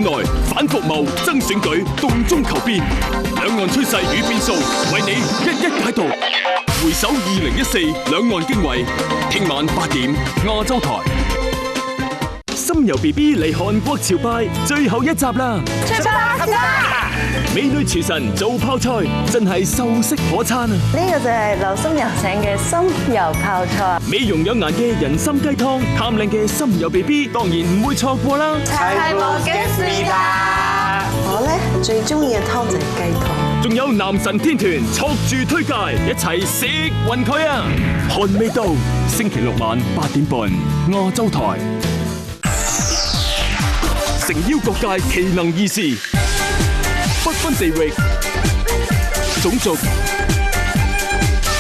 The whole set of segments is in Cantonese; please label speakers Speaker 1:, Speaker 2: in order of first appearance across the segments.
Speaker 1: 內，反服務，爭選舉，動中求變，兩岸趨勢與變數，為你一一解讀。回首2014兩岸經緯，聽晚8點亞洲台。心遊 BB 嚟韓國朝拜，最後一集啦！
Speaker 2: 出發啦！
Speaker 1: 美女廚神做泡菜，真係秀色可餐啊！
Speaker 2: 呢個就係劉心悠請嘅心遊泡菜。
Speaker 1: 美容養顏嘅人參雞湯，貪靚嘅心遊 BB 當然唔會錯過啦！
Speaker 2: 齊無嘅事啦！我咧最中意嘅湯就係雞湯。
Speaker 1: 仲有男神天團錯住推介，一齊食暈佢啊！韓味道，星期六晚8點半，亞洲台。誠邀各界奇能異士，不分地域、種族、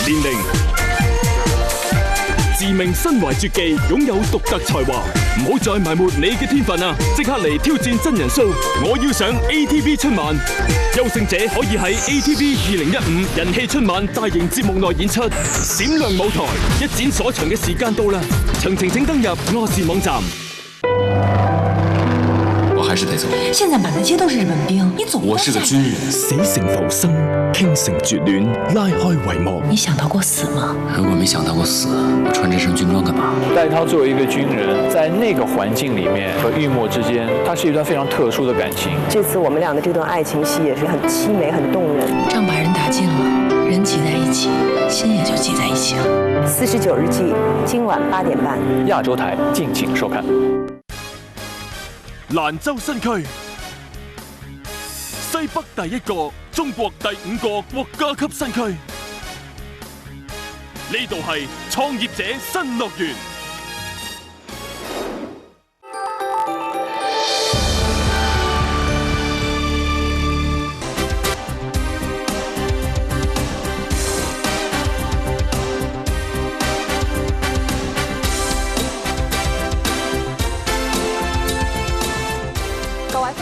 Speaker 1: 年齡，自命身懷絕技，擁有獨特才華，唔好再埋沒你嘅天分啊！即刻嚟挑戰真人 show！我要上 ATV 春晚，優勝者可以喺 ATV 2015人氣春晚大型節目內演出，閃亮舞台，一展所長嘅時間到啦！詳情請登入亞視網站。
Speaker 3: 我還是得走。
Speaker 4: 現在滿大街都是日本兵，你總
Speaker 3: 我是個軍人，
Speaker 1: 死成浮生，傾城絕戀，拉開帷幕。
Speaker 4: 你想到過死嗎？
Speaker 3: 如果沒想到過死，我穿這身軍裝幹嘛？
Speaker 5: 戴濤作為一個軍人，在那個環境裡面和玉墨之間，它是一段非常特殊的感情。
Speaker 2: 這次我們倆的這段愛情戲也是很淒美、很動人。
Speaker 4: 仗把人打盡了，人擠在一起，心也就擠在一起了。
Speaker 2: 49日記，今晚8點半，
Speaker 5: 亞洲台敬請收看。
Speaker 1: 蘭州新區，西北第一個，中國第5個國家級新區。呢度係創業者新樂園。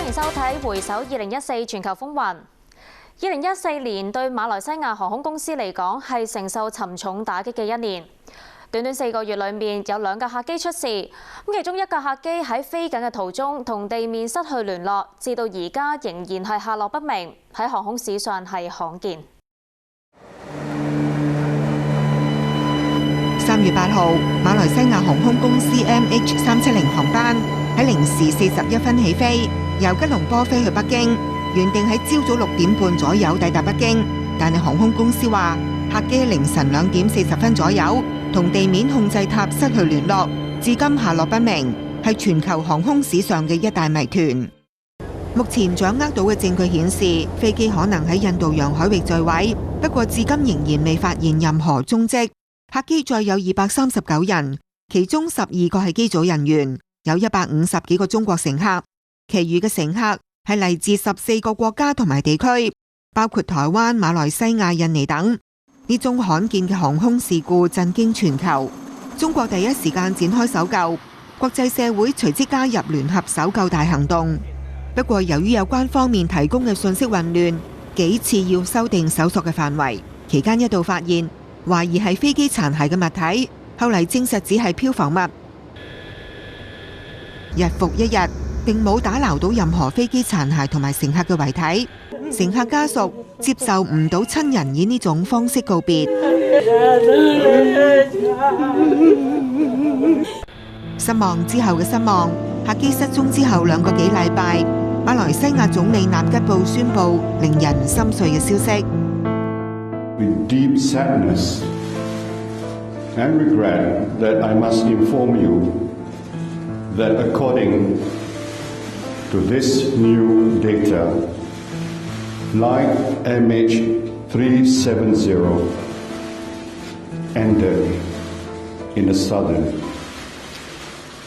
Speaker 6: 收睇回首2014全球風雲。2014年對馬來西亞航空公司嚟講係承受沉重打擊嘅一年。短短4個月裏面有2架客機出事，咁其中1架客機喺飛緊嘅途中同地面失去聯絡，至到而家仍然係下落不明，喺航空史上係罕見。
Speaker 7: 3月8號，馬來西亞航空公司 MH370 航班喺0時41分起飛，由吉隆坡飛去北京，原定喺朝早6點半左右抵達北京，但係航空公司話客機凌晨2點40分左右同地面控制塔失去聯絡，至今下落不明，係全球航空史上嘅一大謎團。目前掌握到嘅證據顯示，飛機可能喺印度洋海域墜毀，不過至今仍然未發現任何蹤跡。客機載有239人，其中12個係機組人員，有150幾個中國乘客，其餘嘅乘客係嚟自14個國家同埋地區，包括台灣、馬來西亞、印尼等。呢宗罕見嘅航空事故震驚全球，中國第一時間展開搜救，國際社會隨即加入聯合搜救大行動。不過由於有關方面提供嘅信息混亂，幾次要修訂搜索嘅範圍，期間一度發現懷疑係飛機殘骸嘅物體，後嚟證實只係漂浮物。日復一日，並冇打撈到任何飛機殘骸同埋乘客嘅遺體，乘客家屬接受唔到親人以呢種方式告別。失望之後嘅失望，客機失蹤之後2個幾禮拜，馬來西亞總理納吉布宣布令人心碎嘅消息。
Speaker 8: With deep sadness and regret that I must inform you that according to this new data, Flight MH370 ended in the southern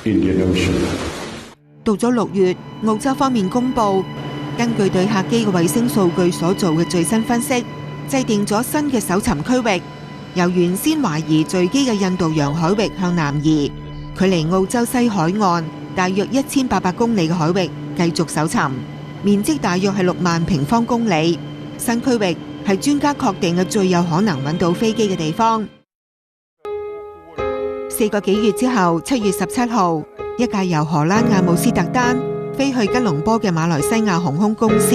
Speaker 8: Indian Ocean.
Speaker 7: 到咗6月，澳洲方面公布，根據對客機嘅衛星數據所做嘅最新分析，制定咗新嘅搜尋區域，由原先懷疑墜機嘅印度洋海域向南移，距離澳洲西海岸大約1800公里嘅海域繼續搜尋，面積大約係6萬平方公里。新區域係專家確定嘅最有可能揾到飛機嘅地方。4個幾月之後，7月17號，一架由荷蘭阿姆斯特丹飛去吉隆坡嘅馬來西亞航空公司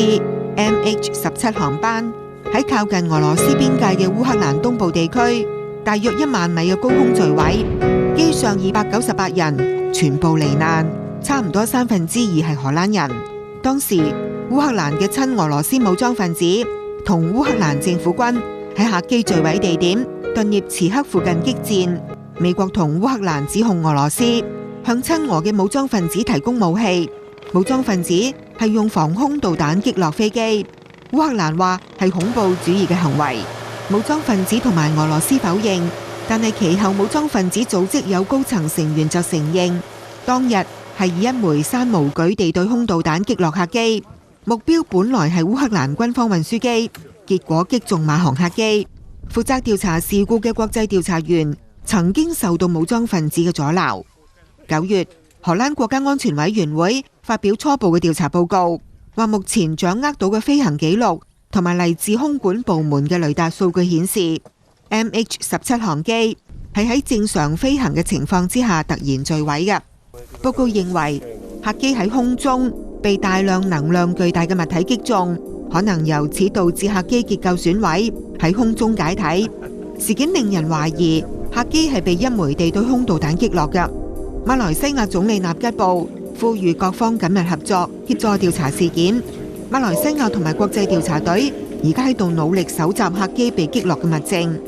Speaker 7: MH17 航班喺靠近俄羅斯邊界嘅烏克蘭東部地區，大約1萬米嘅高空墜毀，機上298人全部罹難，差唔多2/3係荷蘭人。當時烏克蘭嘅親俄羅斯武裝分子同烏克蘭政府軍喺客機墜毀地點頓涅茨克附近激戰。美國同烏克蘭指控俄羅斯向親俄嘅武裝分子提供武器，武裝分子係用防空導彈擊落飛機。烏克蘭話係恐怖主義嘅行為，武裝分子同埋俄羅斯否認，但係其後武裝分子組織有高層成員就承認，當日係以一枚山毛櫸地對空導彈擊落客機，目標本來係烏克蘭軍方運輸機，結果擊中馬航客機。負責調查事故嘅國際調查員曾經受到武裝分子嘅阻撓。9月，荷蘭國家安全委員會發表初步嘅調查報告，話目前掌握到嘅飛行記錄同埋嚟自空管部門嘅雷達數據顯示 ，MH17 航機係喺正常飛行嘅情況之下突然墜毀嘅。報告認為，客機喺空中被大量能量巨大嘅物體擊中，可能由此導致客機結構損毀，喺空中解體。事件令人懷疑客機係被一枚地對空導彈擊落嘅。馬來西亞總理納吉布呼籲各方緊密合作，協助調查事件。馬來西亞同埋國際調查隊而家喺度努力搜集客機被擊落嘅物證。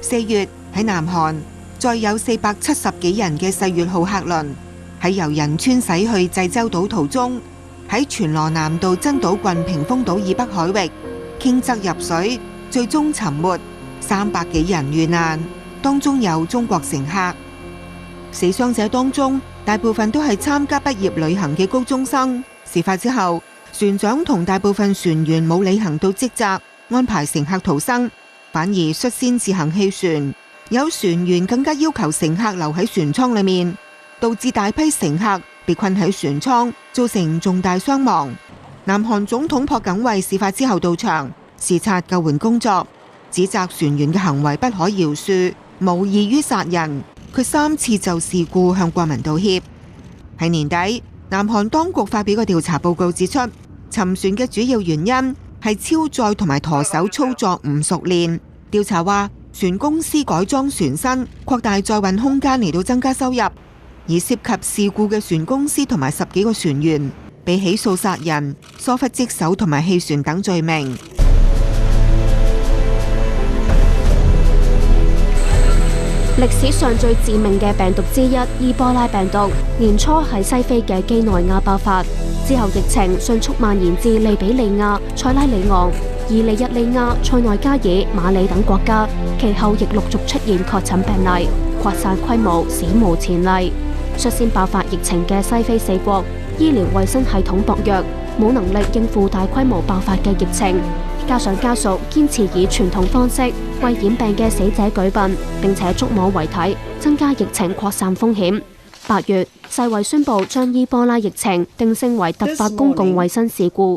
Speaker 7: 4月喺南韓，再有470幾人嘅世越號客輪喺由仁川駛去濟州島途中，喺全羅南道真島郡屏風島以北海域傾側入水，最終沉沒，300幾人遇難，當中有中國乘客。死傷者當中大部分都係參加畢業旅行嘅高中生。事發之後，船長同大部分船員冇履行到職責，安排乘客逃生，反而率先自行棄船。有船員更加要求乘客留喺船艙裏面，導致大批乘客被困喺船艙，造成重大傷亡。南韓總統朴槿惠事發之後到場視察救援工作，指責船員嘅行為不可饒恕，無異於殺人。佢3次就事故向國民道歉。喺年底，南韓當局發表個調查報告指出，沉船嘅主要原因係超載同埋舵手操作唔熟練。調查話，船公司改裝船身，擴大載運空間嚟到增加收入，而涉及事故嘅船公司同埋10幾個船員被起訴殺人、疏忽職守同埋棄船等罪名。
Speaker 9: 歷史上最致命嘅病毒之一伊波拉病毒，年初喺西非嘅幾內亞爆發，之後疫情迅速蔓延至利比里亞、塞拉利昂、伊利日利亞、塞內加爾、馬里等國家，其後亦陸續出現確診病例，擴散規模史無前例。率先爆發疫情嘅西非4國，醫療衛生系統薄弱，冇能力應付大規模爆發嘅疫情。加上家屬堅持以傳統方式為染病嘅死者舉殯，並且觸摸遺體，增加疫情擴散風險。8月，世衛宣布將伊波拉疫情定性為突發公共衛生事故。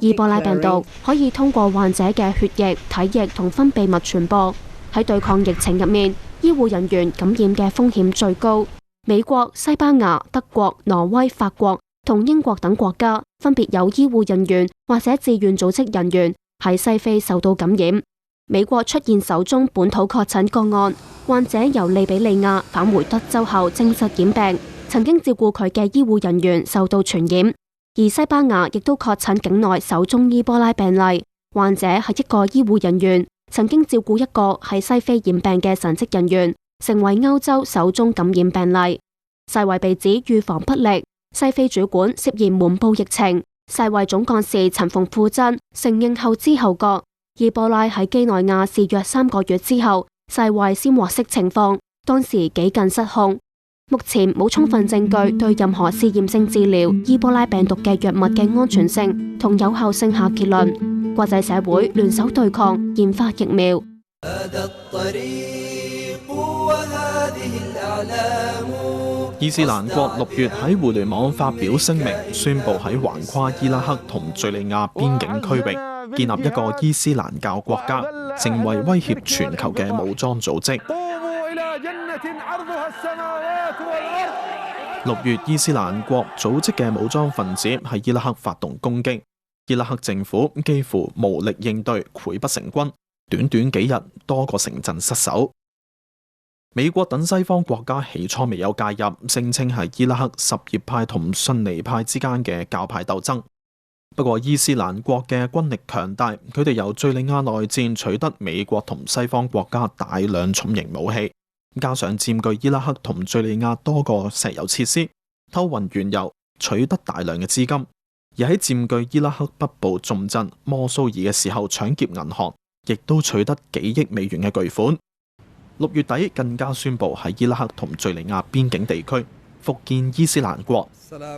Speaker 9: 伊波拉病毒可以通過患者嘅血液、體液同分泌物傳播。喺對抗疫情入面，醫護人員感染嘅風險最高。美國、西班牙、德國、挪威、法國同英國等國家分別有醫護人員或者志願組織人員喺西非受到感染。美國出現首宗本土確診個案，患者由利比里亞返回德州後證實染病，曾經照顧佢嘅醫護人員受到傳染。而西班牙亦都確診境內首宗伊波拉病例，患者係一個醫護人員，曾經照顧一個喺西非染病嘅神職人員，成為歐洲首宗感染病例。世衛被指預防不力，西非主管涉嫌瞞報疫情。世衛總幹事陳馮富珍承認後知後覺，伊波拉喺幾內亞肆虐3個月之後，世衛先獲悉情況，當時幾近失控。目前冇充分證據對任何試驗性治療伊波拉病毒嘅藥物嘅安全性同有效性下結論。國際社會聯手對抗，研發疫苗。
Speaker 10: 伊斯蘭國6月喺互聯網發表聲明，宣布喺橫跨伊拉克同敘利亞邊境區域建立一個伊斯蘭教國家，成為威脅全球嘅武裝組織。6月，伊斯蘭國組織嘅武裝分子喺伊拉克發動攻擊，伊拉克政府幾乎無力應對，潰不成軍。短短幾日，多個城鎮失守。美國等西方國家起初未有介入，聲稱係伊拉克什葉派同遜尼派之間嘅教派鬥爭。不過伊斯蘭國嘅軍力強大，佢哋由敘利亞內戰取得美國同西方國家大量重型武器，加上佔據伊拉克同敘利亞多個石油設施，偷運原油，取得大量嘅資金。而喺佔據伊拉克北部重鎮摩蘇爾嘅時候搶劫銀行，亦都取得幾億美元嘅巨款。6月底更加宣布喺伊拉克同敘利亞邊境地區復建伊斯蘭國，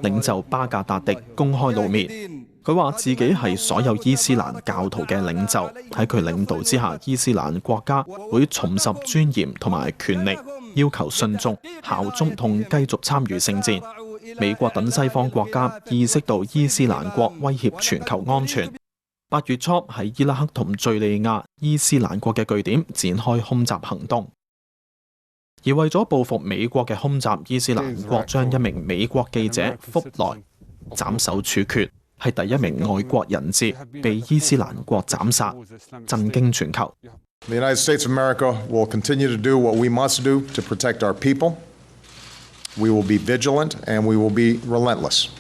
Speaker 10: 領袖巴格達迪公開露面，佢話自己係所有伊斯蘭教徒嘅領袖，喺佢領導之下，伊斯蘭國家會重拾尊嚴同埋權力，要求信眾效忠同繼續參與聖戰。美國等西方國家意識到伊斯蘭國威脅全球安全。8月初喺伊拉克同敘利亞伊斯蘭國嘅據點展開空襲行動，而為咗報復美國嘅空襲，伊斯蘭國將一名美國記者福萊斬首處決，係第一名外國人質被伊斯蘭國斬殺，震驚全球。
Speaker 11: The United States of America will continue to do what we must do to protect our people. We will be vigilant and we will be relentless.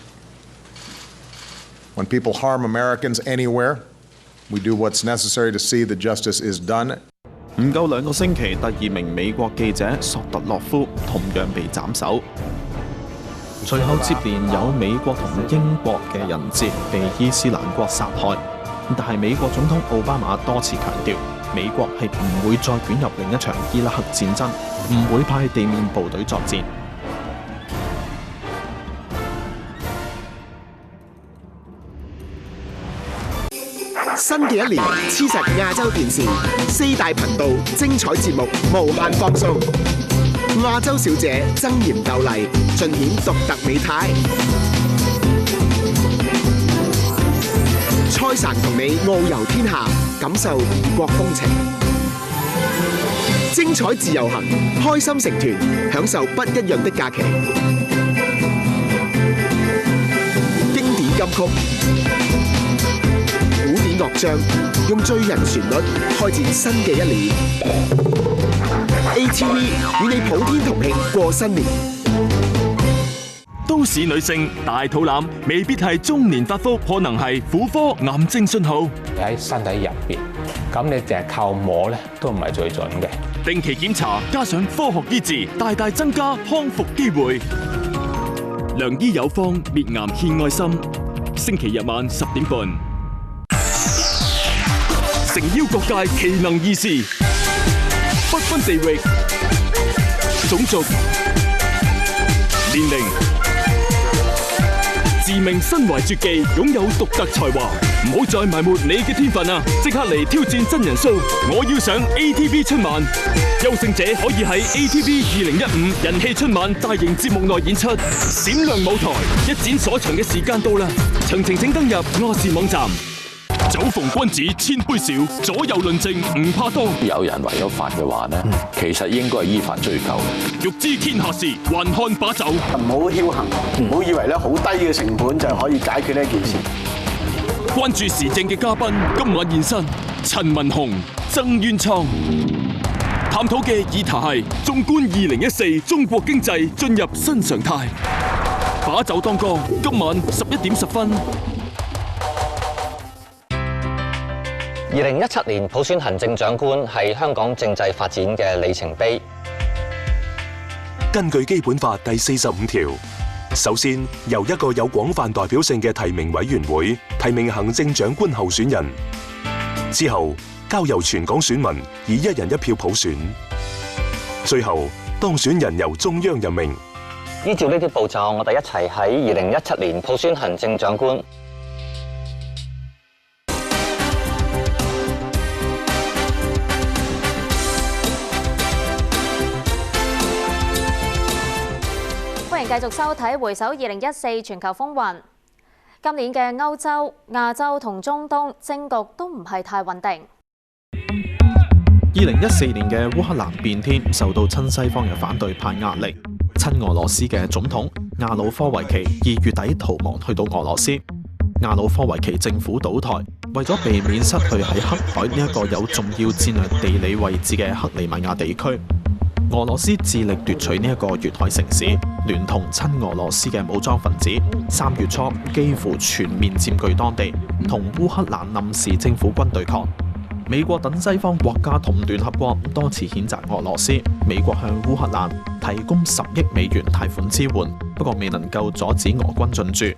Speaker 11: When people harm Americans anywhere, we do what's necessary to see that justice is done.
Speaker 10: 唔夠2個星期，第2名美國記者索特洛夫同樣被斬首。隨後接連有美國同英國嘅人質被伊斯蘭國殺害，但係美國總統奧巴馬多次強調，美國係唔會再捲入另一場伊拉克戰爭，唔會派地面部隊作戰。
Speaker 12: 新嘅一年，黐實亞洲電視4大頻道精彩節目無限放送。亞洲小姐爭妍鬥麗，盡顯獨特美態。蔡神同你遨遊天下，感受異國風情。精彩自由行，開心成團，享受不一樣的假期。經典金曲。樂章用醉人旋律開展新嘅一年。ATV 與你普天同慶過新年。
Speaker 1: 都市女性大肚腩未必係中年發福，可能係婦科癌症信號。
Speaker 13: 喺身體入邊，咁你淨係靠摸咧都唔係最準嘅。
Speaker 1: 定期檢查加上科學醫治，大大增加康復機會。良醫有方，滅癌獻愛心。星期日晚10點半。誠邀各界奇能異士，不分地域、種族、年齡，自命身懷絕技，擁有獨特才華，唔好再埋沒你嘅天分啊！即刻嚟挑戰真人 show！我要上 ATV 春晚，優勝者可以喺 ATV 2015人氣春晚大型節目內演出，閃亮舞台，一展所長嘅時間到啦！詳情請登入亞視網站。酒逢君子千杯少，左右論證唔怕多。
Speaker 14: 有人違咗法嘅話呢，其實應該係依法追究嘅。
Speaker 1: 欲知天下事，還看把酒。
Speaker 15: 唔好僥倖，唔好以為咧好低嘅成本就可以解決呢一件事。
Speaker 1: 關注時政嘅嘉賓，今晚現身陳文雄、曾淵滄，探討嘅議題係縱觀2014中國經濟進入新常態。把酒當歌，今晚11點10分。
Speaker 16: 2017年普選行政長官係香港政制發展嘅里程碑。
Speaker 17: 根據基本法第45條，首先由一個有廣泛代表性嘅提名委員會提名行政長官候選人，之後交由全港選民以1人1票普選，最後當選人由中央任命。
Speaker 16: 依照呢啲步驟，我哋一齊喺2017年普選行政長官。
Speaker 6: 歡迎繼續收睇《回首2014全球風雲》。今年嘅歐洲、亞洲同中東政局都唔係太穩定。
Speaker 10: 2014年嘅烏克蘭變天受到親西方嘅反對派壓力，親俄羅斯嘅總統亞努科維奇2月底逃亡去到俄羅斯。亞努科維奇政府倒台，為咗避免失去喺黑海呢一個有重要戰略地理位置嘅克里米亞地區，俄羅斯致力奪取呢一個沿海城市，聯同親俄羅斯嘅武裝分子，3月初幾乎全面佔據當地，同烏克蘭臨時政府軍對抗。美國等西方國家同聯合國多次譴責俄羅斯，美國向烏克蘭提供10億美元貸款支援，不過未能夠阻止俄軍進駐。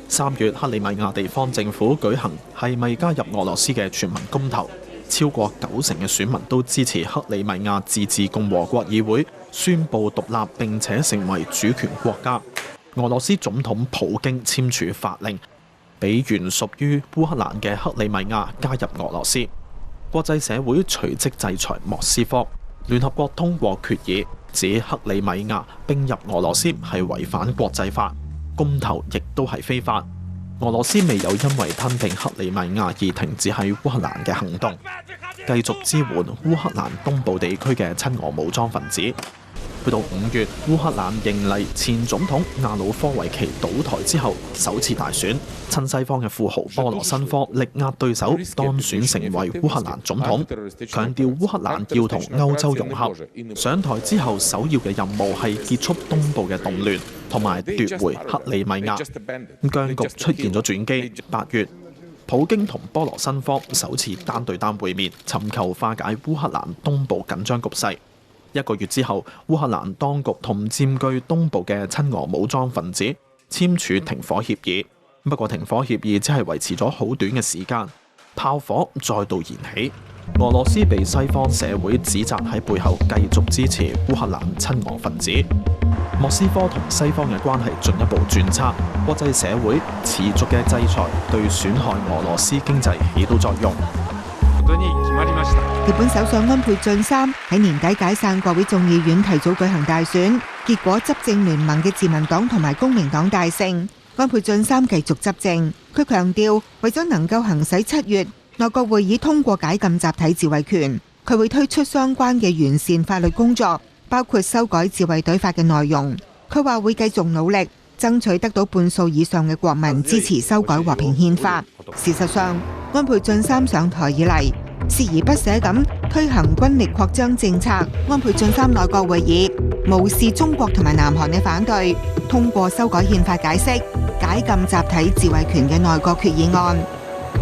Speaker 10: 3月，克里米亞地方政府舉行係咪加入俄羅斯嘅全民公投，超過90%嘅選民都支持克里米亞自治共和國議會宣布獨立並且成為主權國家。俄羅斯總統普京簽署法令，俾原屬於烏克蘭嘅克里米亞加入俄羅斯。國際社會隨即制裁莫斯科，聯合國通過決議，指克里米亞並入俄羅斯係違反國際法。公投亦都係非法。俄羅斯未有因為吞併克里米亞而停止喺烏克蘭嘅行動，繼續支援烏克蘭東部地區嘅親俄武裝分子。去到5月，烏克蘭迎嚟前總統亞努科維奇倒台之後首次大選，親西方嘅富豪波羅申科力壓對手當選成為烏克蘭總統，強調烏克蘭要同歐洲融合。上台之後首要嘅任務係結束東部嘅動亂，同埋奪回克里米亞。僵局出現咗轉機。8月，普京同波羅申科首次單對單會面，尋求化解烏克蘭東部緊張局勢。1個月之後，烏克蘭當局同佔據東部嘅親俄武裝分子簽署停火協議，不過停火協議只係維持咗好短嘅時間，炮火再度燃起。俄羅斯被西方社會指責喺背後繼續支持烏克蘭親俄分子，莫斯科同西方嘅關係進一步轉差，國際社會持續嘅制裁對損害俄羅斯經濟起到作用。
Speaker 7: 日本首相安倍晉三喺年底解散國會眾議院，提早舉行大選，結果執政聯盟嘅自民黨同埋公明黨大勝，安倍晉三繼續執政。佢強調，為咗能夠行使7月內閣會議通過解禁集體自衛權，佢會推出相關嘅完善法律工作，包括修改自衛隊法嘅內容。佢話會繼續努力，爭取得到半數以上嘅國民支持修改和平憲法。事實上，安倍晉三上台以嚟，鍥而不捨咁推行軍力擴張政策。安倍晉三內閣會議無視中國同埋南韓嘅反對，通過修改憲法解釋解禁集體自衛權嘅內閣決議案，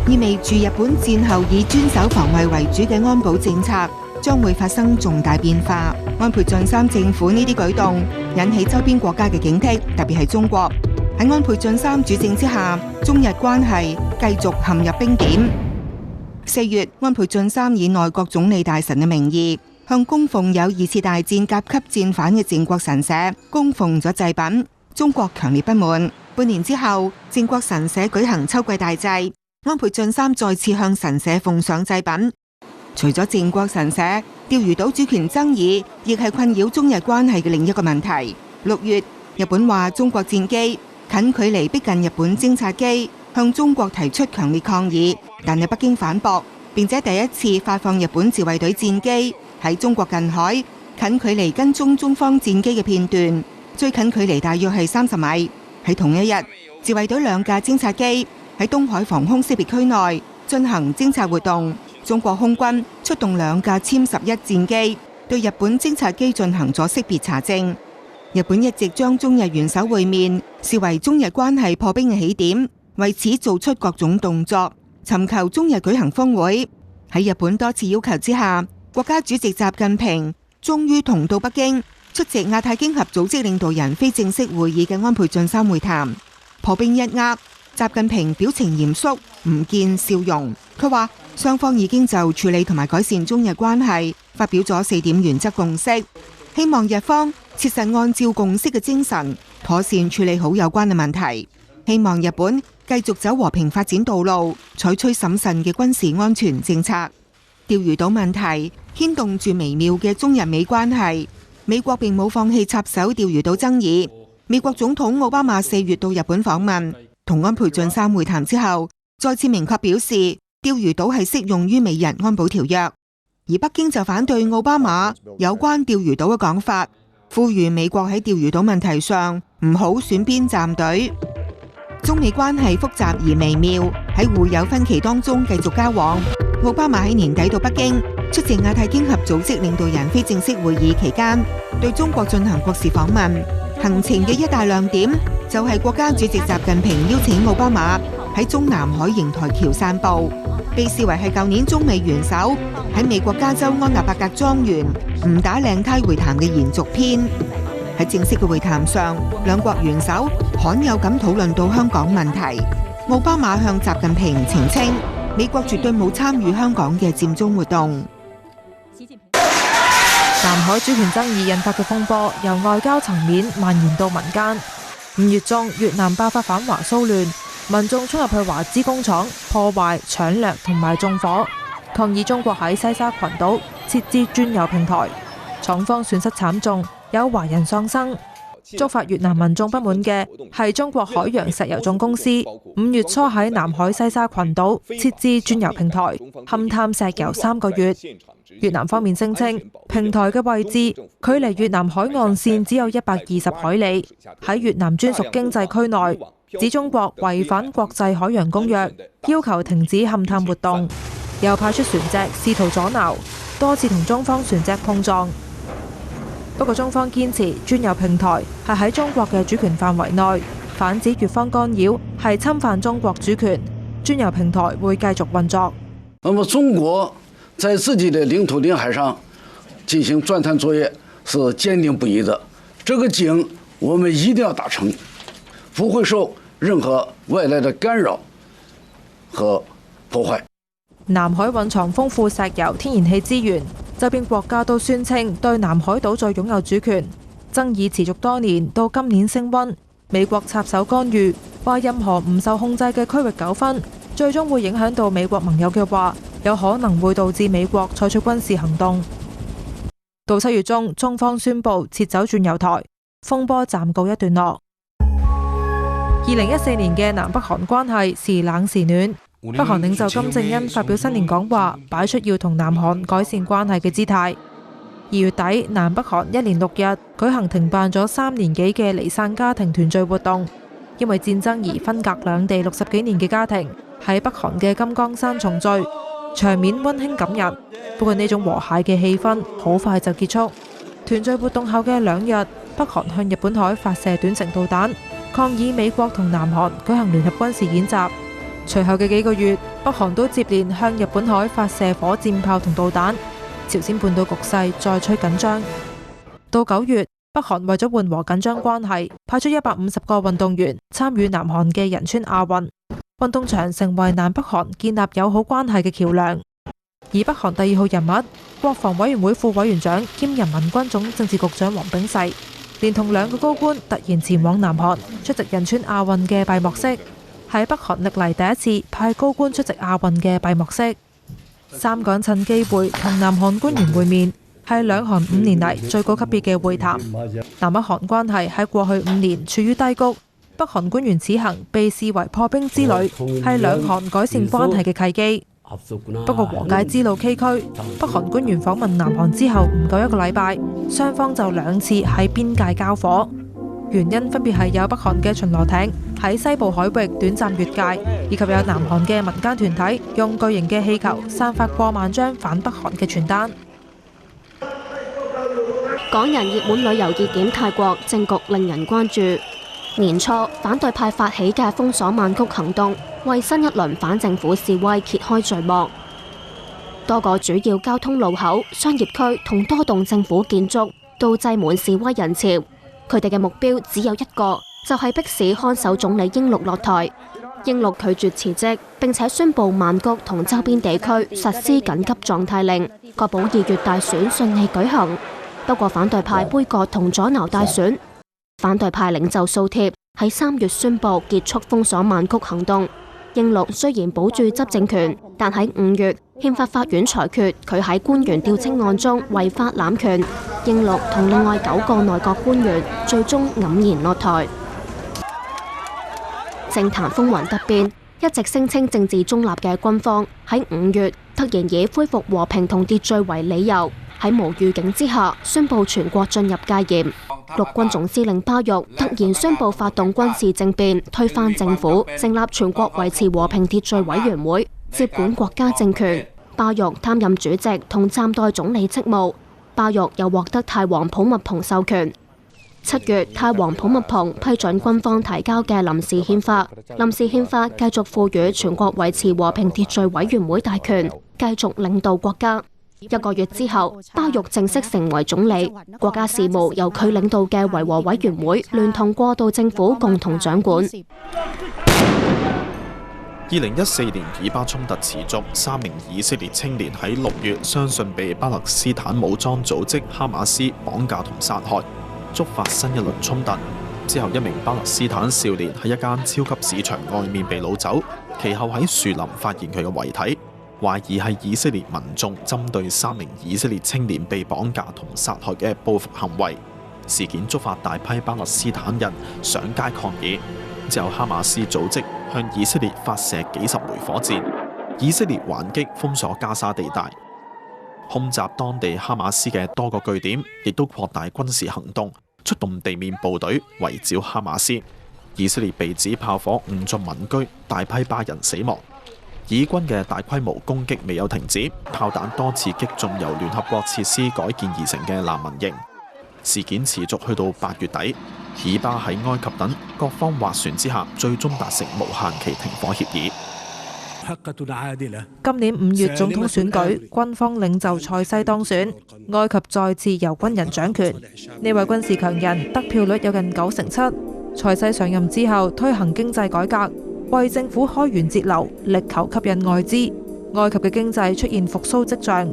Speaker 7: 意味住日本戰後以專守防衛為主嘅安保政策將會發生重大變化。安倍晉三政府呢啲舉動引起周邊國家嘅警惕，特別係中國。喺安倍晉三主政之下，中日關係繼續陷入冰點。4月，安倍晉三以內閣總理大臣嘅名義，向供奉有2次大戰甲級戰犯嘅靖國神社供奉咗祭品，中國強烈不滿。半年之後，靖國神社舉行秋季大祭，安倍晉三再次向神社奉上祭品。除咗靖國神社，釣魚島主權爭議亦係困擾中日關係嘅另一個問題。6月，日本話中國戰機近距離逼近日本偵察機，向中國提出強烈抗議，但係北京反駁，並且第一次發放日本自衛隊戰機喺中國近海近距離跟蹤中方戰機嘅片段，最近距離大約係30米。喺同一日，自衛隊2架偵察機喺東海防空識別區內進行偵察活動，中國空軍出動2架殲11戰機對日本偵察機進行咗識別查證。日本一直將中日元首會面視為中日關係破冰嘅起點，為此做出各種動作，尋求中日舉行峰會。喺日本多次要求之下，國家主席習近平終於同到北京出席亞太經合組織領導人非正式會議嘅安倍晉三會談。破冰一握，習近平表情嚴肅，唔見笑容。佢話雙方已經就處理同埋改善中日關係發表咗4點原則共識，希望日方切實按照共識嘅精神，妥善處理好有關嘅問題。希望日本繼續走和平發展道路，採取審慎嘅軍事安全政策。釣魚島問題牽動住微妙嘅中日美關係，美國並冇放棄插手釣魚島爭議。美國總統奧巴馬4月到日本訪問，同安倍晉三會談之後，再次明確表示釣魚島係適用於美日安保條約。而而北京就反對奧巴馬有關釣魚島嘅講法，呼籲美國喺釣魚島問題上唔好選邊站隊。中美關係複雜而微妙，喺互有分歧當中繼續交往。奧巴馬喺年底到北京出席亞太經合組織領導人非正式會議期間，對中國進行國事訪問。行程嘅一大亮點就係國家主席習近平邀請奧巴馬喺中南海瀛台橋散步，被視為係舊年中美元首喺美國加州安納伯格莊園唔打靚呔會談嘅延續篇。喺正式嘅會談上，兩國元首罕有咁討論到香港問題。奧巴馬向習近平澄清，美國絕對冇參與香港嘅佔中活動。
Speaker 18: 南海主權爭議引發嘅風波由外交層面蔓延到民間。5月中，越南爆發反華騷亂，民眾衝入去華資工廠，破壞、搶掠同埋縱火，抗議中國喺西沙群島設置鑽油平台，廠方損失慘重，有華人喪生。觸發越南民眾不滿嘅係中國海洋石油總公司5月初喺南海西沙群島設置鑽油平台，勘探石油3個月。越南方面聲稱，平台嘅位置距離越南海岸線只有120海里，喺越南專屬經濟區內，指中國違反國際海洋公約，要求停止勘探活動，又派出船隻試圖阻撓，多次同中方船隻碰撞。不過中方堅持鑽油平台係喺中國嘅主權範圍內，反指越方干擾係侵犯中國主權，鑽油平台會繼續運作。
Speaker 19: 那麼中國在自己的領土領海上進行鑽探作業是堅定不移的，這個井我們一定要打成，不會受任何外來的干擾和破壞。
Speaker 18: 南海蘊藏豐富石油、天然氣資源，周邊國家都宣稱對南海島嶼擁有主權，爭議持續多年，到今年升溫。美國插手干預，話任何唔受控制嘅區域糾紛，最終會影響到美國盟友嘅話，有可能會導致美國採取軍事行動。到7月中，中方宣布撤走鑽油台，風波暫告一段落。2014年嘅南北韓關係時冷時暖，北韓領袖金正恩發表新年講話，擺出要同南韓改善關係嘅姿態。2月底，南北韓一連6日舉行停辦咗3年幾嘅離散家庭團聚活動，因為戰爭而分隔兩地60幾年嘅家庭喺北韓嘅金剛山重聚，場面溫馨感人。不過呢種和諧嘅氣氛好快就結束。團聚活動後嘅2日，北韓向日本海發射短程導彈，抗議美國同南韓舉行聯合軍事演習。隨後嘅幾個月，北韓都接連向日本海發射火箭炮同導彈，朝鮮半島局勢再趨緊張。到9月，北韓為咗緩和緊張關係，派出150個運動員參與南韓嘅仁川亞運，運動場成為南北韓建立友好關係嘅橋梁。而北韓第2號人物、國防委員會副委員長兼人民軍總政治局長黃炳誓，連同2個高官突然前往南韓出席仁川亞運嘅閉幕式，係北韓歷嚟第一次派高官出席亞運嘅閉幕式。3個人趁機會同南韓官員會面，係兩韓5年嚟最高級別嘅會談。南北韓關係喺過去5年處於低谷，北韓官員此行被視為破冰之旅，係兩韓改善關係嘅契機。不過和解之路崎嶇，北韓官員訪問南韓之後唔夠1個禮拜，雙方就2次喺邊界交火，原因分別係有北韓嘅巡邏艇喺西部海域短暫越界，以及有南韓嘅民間團體用巨型嘅氣球散發過萬張反北韓嘅傳單。
Speaker 9: 港人熱門旅遊熱點泰國政局令人關注。年初反對派發起嘅封鎖曼谷行動，為新一輪反政府示威揭開序幕。多個主要交通路口、商業區同多棟政府建築都擠滿示威人潮，佢哋嘅目標只有一個，就係迫使看守總理英祿落台。英祿拒絕辭職，並且宣布曼谷同周邊地區實施緊急狀態令，確保2月大選順利舉行。不過反對派杯葛同阻撓大選。反對派領袖素貼喺3月宣布結束封鎖曼谷行動。英祿雖然保住執政權，但喺5月憲法法院裁決佢喺官員調職案中違法濫權。英祿同另外9個內閣官員最終黯然落台。政壇風雲突變，一直聲稱政治中立嘅軍方喺5月突然以恢復和平同秩序為理由，喺無預警之下宣布全國進入戒嚴。陸軍總司令巴育突然宣布發動軍事政變，推翻政府，成立全國維持和平秩序委員會，接管國家政權。巴育擔任主席同暫代總理職務。巴育又獲得泰王普密蓬授權。7月，泰王普密蓬批准軍方提交嘅臨時憲法。臨時憲法繼續賦予全國維持和平秩序委員會大權，繼續領導國家。1個月之後，巴育正式成為總理，國家事務由佢領導嘅維和委員會聯同過渡政府共同掌管。
Speaker 10: 2014年以巴衝突持續，3名以色列青年喺6月相信被巴勒斯坦武裝組織哈馬斯綁架同殺害，觸發新一輪衝突。之後1名巴勒斯坦少年喺一間超級市場外面被擄走，其後喺樹林發現佢嘅遺體，懷疑係以色列民眾針對3名以色列青年被綁架同殺害嘅報復行為。事件觸發大批巴勒斯坦人上街抗議，之後哈馬斯組織向以色列發射幾十枚火箭，以色列還擊封鎖加沙地帶，空襲當地哈馬斯嘅多個據點，亦都擴大軍事行動，出動地面部隊圍剿哈馬斯。以色列被指炮火誤中民居，大批巴人死亡。以軍嘅大規模攻擊未有停止，炮彈多次擊中由聯合國設施改建而成嘅難民營。事件持續去到8月底，以巴喺埃及等各方斡旋之下，最終達成無限期停火協議。
Speaker 18: 今年5月總統選舉，軍方領袖塞西當選，埃及再次由軍人掌權。呢位軍事強人得票率有近97%。塞西上任之後推行經濟改革，為政府開源節流，力求吸引外資。埃及嘅經濟出現復甦跡象。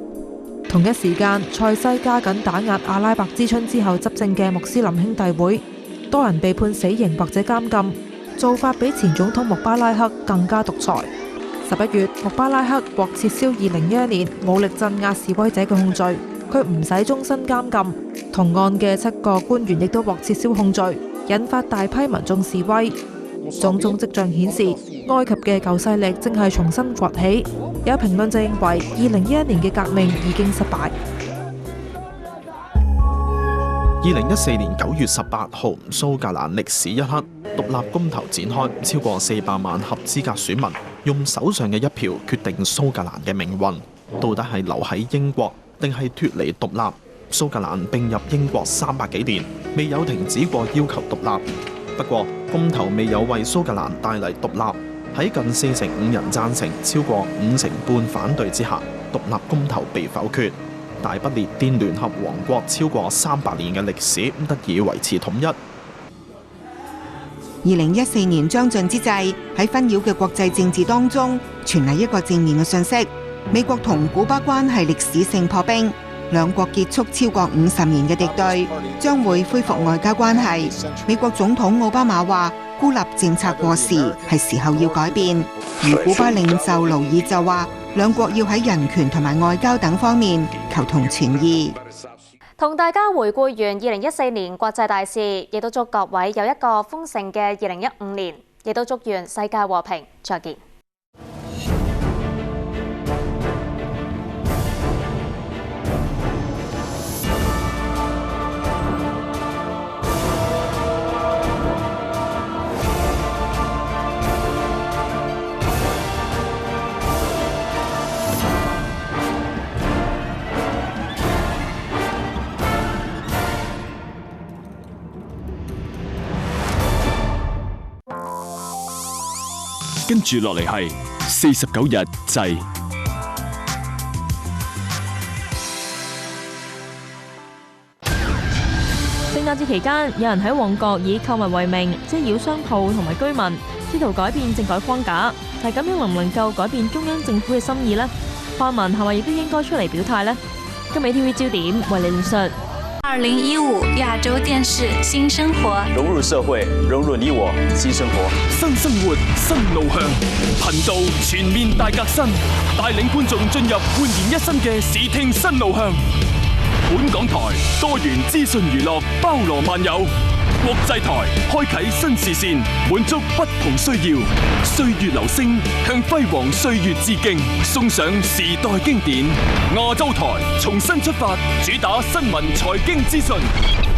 Speaker 18: 同一時間，塞西加緊打壓阿拉伯之春之後執政嘅穆斯林兄弟會，多人被判死刑或者監禁，做法比前總統穆巴拉克更加獨裁。11月，穆巴拉克獲撤銷2011年武力鎮壓示威者嘅控罪，佢唔使終身監禁。同案嘅7個官員亦都獲撤銷控罪，引發大批民眾示威。種種跡象顯示，埃及嘅舊勢力正係重新崛起。有評論就認為，2011年嘅革命已經失敗。
Speaker 10: 2014年9月18號，蘇格蘭歷史一刻，獨立公投展開，超過400萬合資格選民用手上嘅一票決定蘇格蘭嘅命運，到底係留喺英國定係脫離獨立？蘇格蘭並入英國300幾年，未有停止過要求獨立。不過，公投未有為蘇格蘭帶嚟獨立。喺近45%人贊成、超過50%反對之下，獨立公投被否決。大不列顛聯合王國超過300年嘅歷史得以維持統一。
Speaker 7: 2014年將盡之際，喺紛擾嘅國際政治當中，傳嚟一個正面嘅訊息：美國同古巴關係歷史性破冰，兩國結束超過50年嘅敵對，將會恢復外交關係。美國總統奧巴馬話：孤立政策過時，係時候要改變。而古巴領袖勞爾就話：兩國要喺人權同埋外交等方面求同存異。
Speaker 6: 同大家回顧完2014年國際大事，亦都祝各位有一個豐盛嘅2015年，亦都祝願世界和平。再見。
Speaker 1: 跟住落嚟係49日祭。
Speaker 20: 聖誕節期間，有人喺旺角以購物為名，滋擾商鋪同埋居民，試圖改變政改框架。但係咁樣能唔能夠改變中央政府嘅心意呢？泛民係咪亦都應該出嚟表態呢？今日 TV 焦點為你論述。
Speaker 21: 2015亞洲電視新生活，
Speaker 22: 融入社會，融入你我，新生活，
Speaker 1: 新生活，新路向，頻道全面大革新，帶領觀眾進入煥然一新嘅視聽新路向。本港台多元資訊娛樂包羅萬有，國際台開啟新視線，滿足不同需要。歲月留聲，向輝煌歲月致敬，送上時代經典。亞洲台重新出發，主打新聞財經資訊。